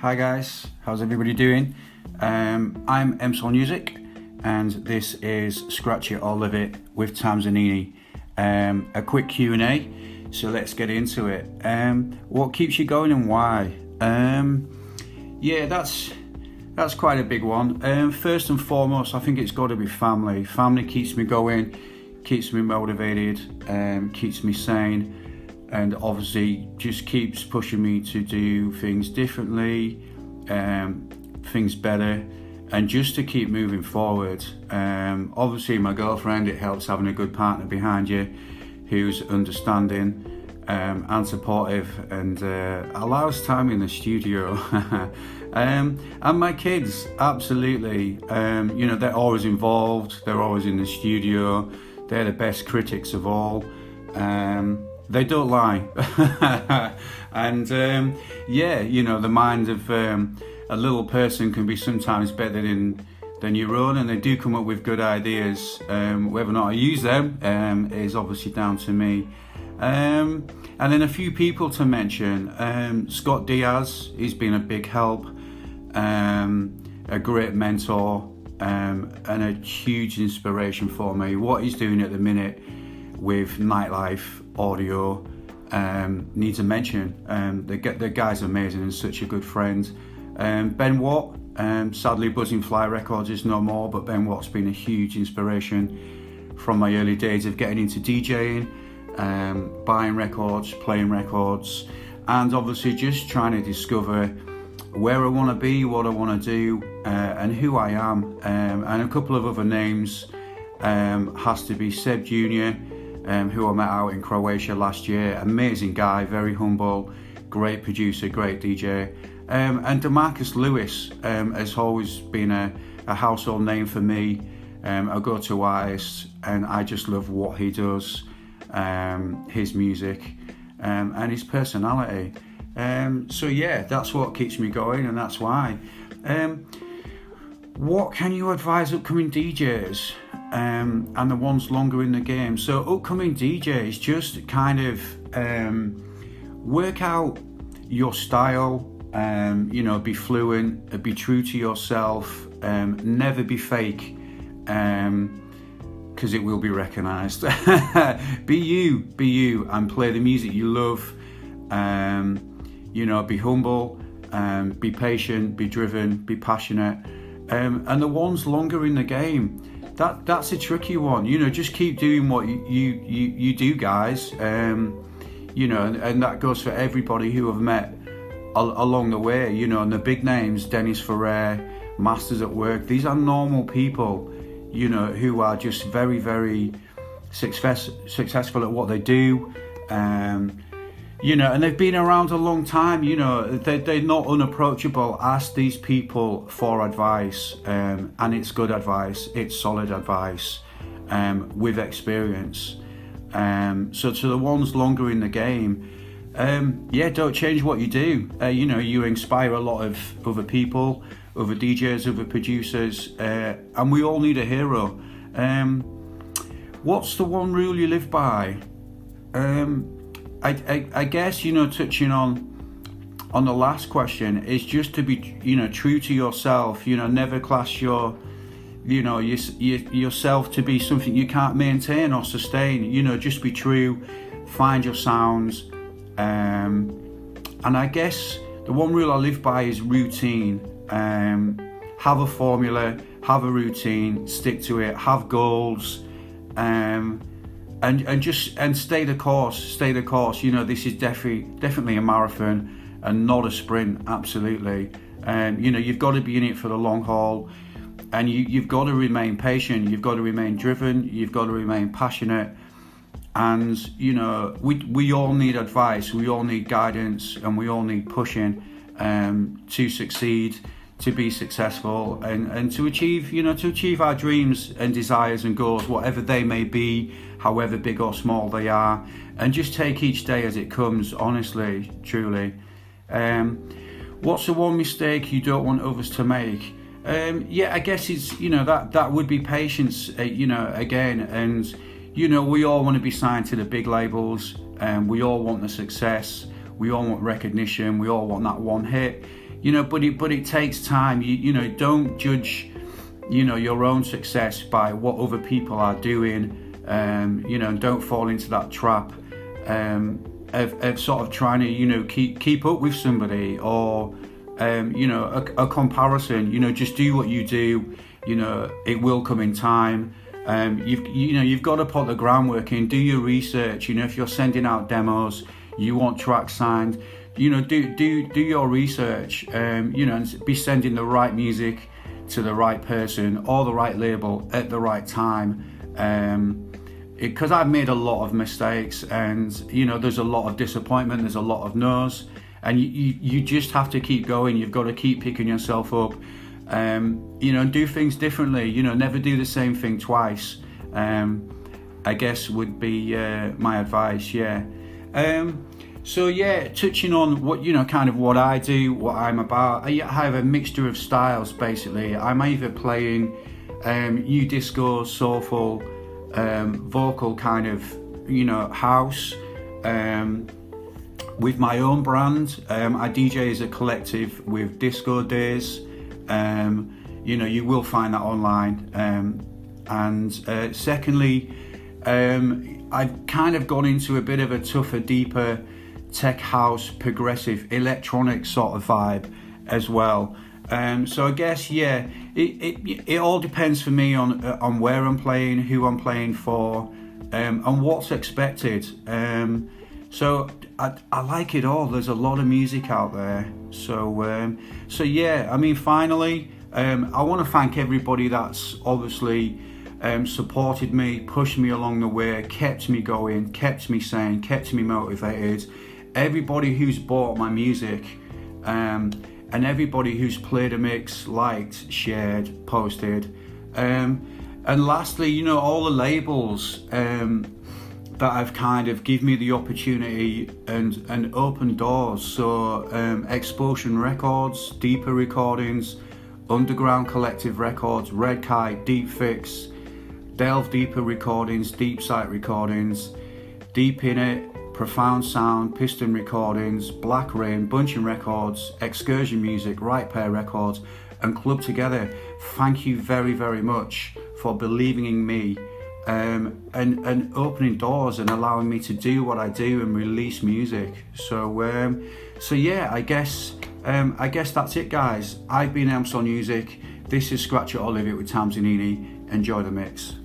Hi guys, how's everybody doing? I'm Msolnusic and this is Scratch It or Live It with Tamzanini. A quick Q&A, so let's get into it. What keeps you going and why? That's quite a big one. First and foremost, I think it's got to be family. Family keeps me going, keeps me motivated, keeps me sane, and obviously just keeps pushing me to do things differently, things better, and just to keep moving forward. Obviously my girlfriend, it helps having a good partner behind you who's understanding and supportive and allows time in the studio. And my kids, absolutely. They're always involved, they're always in the studio, they're the best critics of all. They don't lie. And the mind of a little person can be sometimes better than your own, and they do come up with good ideas. Whether or not I use them is obviously down to me. And then a few people to mention. Scott Diaz, he's been a big help, a great mentor, and a huge inspiration for me. What he's doing at the minute with nightlife audio needs a mention. The guy's amazing and such a good friend. Ben Watt, sadly Buzzing Fly Records is no more, but Ben Watt's been a huge inspiration from my early days of getting into DJing, buying records, playing records, and obviously just trying to discover where I want to be, what I want to do, and who I am. And a couple of other names has to be Seb Jr., who I met out in Croatia last year. Amazing guy, very humble, great producer, great DJ. And DeMarcus Lewis has always been a household name for me, a go-to artist, and I just love what he does, his music, and his personality. That's what keeps me going, and that's why. What can you advise upcoming DJs and the ones longer in the game? So upcoming DJs, just kind of work out your style, be fluent, be true to yourself, never be fake, because it will be recognised. Be you and play the music you love. Be humble, be patient, be driven, be passionate. And the ones longer in the game, that's a tricky one. Just keep doing what you do, guys. And that goes for everybody who I've met along the way. And the big names, Dennis Ferrer, Masters at Work. These are normal people, who are just very, very successful at what they do. And they've been around a long time. They're not unapproachable. Ask these people for advice, and it's good advice, it's solid advice, with experience. So to the ones longer in the game, don't change what you do. You inspire a lot of other people, other DJs, other producers, and we all need a hero. What's the one rule you live by? I guess, touching on the last question, is just to be, true to yourself. Never class yourself to be something you can't maintain or sustain. Just be true, find your sounds. And I guess the one rule I live by is routine. Have a formula, have a routine, stick to it, have goals. And stay the course. This is definitely a marathon and not a sprint. Absolutely. You've got to be in it for the long haul, and you've got to remain patient. You've got to remain driven. You've got to remain passionate. And we all need advice. We all need guidance, and we all need pushing to succeed, to be successful, and to achieve our dreams and desires and goals, whatever they may be, however big or small they are, and just take each day as it comes, honestly, truly. What's the one mistake you don't want others to make? I guess it's, that would be patience, again, and we all want to be signed to the big labels, and we all want the success, we all want recognition, we all want that one hit. but it takes time. Don't judge, your own success by what other people are doing. Don't fall into that trap of sort of trying to, keep up with somebody, or a comparison. Just do what you do. It will come in time. You've got to put the groundwork in, do your research. If you're sending out demos, you want tracks signed, do your research, and be sending the right music to the right person or the right label at the right time. Because I've made a lot of mistakes, and there's a lot of disappointment, there's a lot of no's, and you just have to keep going. You've got to keep picking yourself up. Do things differently. Never do the same thing twice. I guess would be my advice. So touching on what kind of what I do, what I'm about. I have a mixture of styles basically. I'm either playing new disco, soulful, vocal kind of house, with my own brand. I DJ as a collective with Disco Days. You will find that online. And secondly, I've kind of gone into a bit of a tougher, deeper tech house, progressive, electronic sort of vibe as well. So I guess it all depends for me on where I'm playing, who I'm playing for, and what's expected. So I like it all. There's a lot of music out there. So finally, I want to thank everybody that's obviously supported me, pushed me along the way, kept me going, kept me sane, kept me motivated. Everybody who's bought my music, and everybody who's played a mix, liked, shared, posted. And lastly, all the labels that have kind of give me the opportunity and open doors. So Expulsion Records, Deeper Recordings, Underground Collective Records, Red Kite, Deep Fix, Delve Deeper Recordings, Deep Sight Recordings, Deep In It, Profound Sound, Piston Recordings, Black Rain, Bunching Records, Excursion Music, Right Pair Records, and Club Together. Thank you very, very much for believing in me, and opening doors and allowing me to do what I do and release music. So I guess that's it, guys. I've been Msolnusic. This is Scratch It or Live It with Tamsinini. Enjoy the mix.